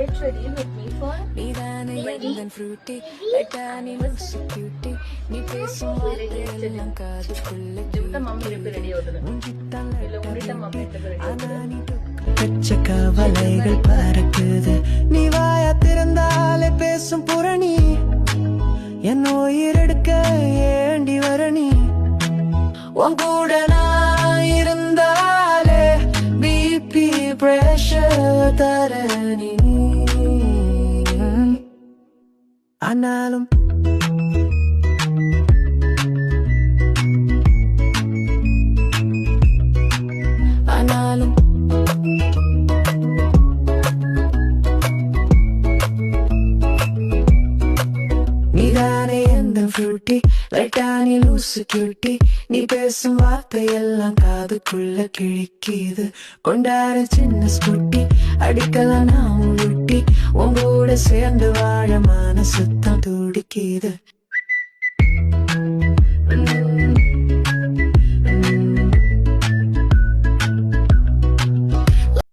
get ready with me for wedding. Fruity, like Danny looks so cutie. நீ பேசும் வார்த்தையெல்லாம் காதுக்குள்ள பச்சை கவலைகள் பறக்குது. நீ வாயா திறந்தாலே பேசும் புரணி. என் உயிரெடுக்க ஏண்டி வரணி. உன் கூட நான் இருந்தாலே பிபி பிரஷர் தரணி. ஆனாலும் நீதானே எந்த ஃப்ரூட்டி, லைட்டா நீ லூசு கியூட்டி. நீ பேசும் வார்த்தையெல்லாம் காதுக்குள்ள கிழிக்குது. கொண்டாட சின்ன ஸ்கூட்டி, அடிக்கலாம் நான் ஊட்டி. உங்களோட சேர்ந்து வாழ மனசுத்தான் துடிக்குது.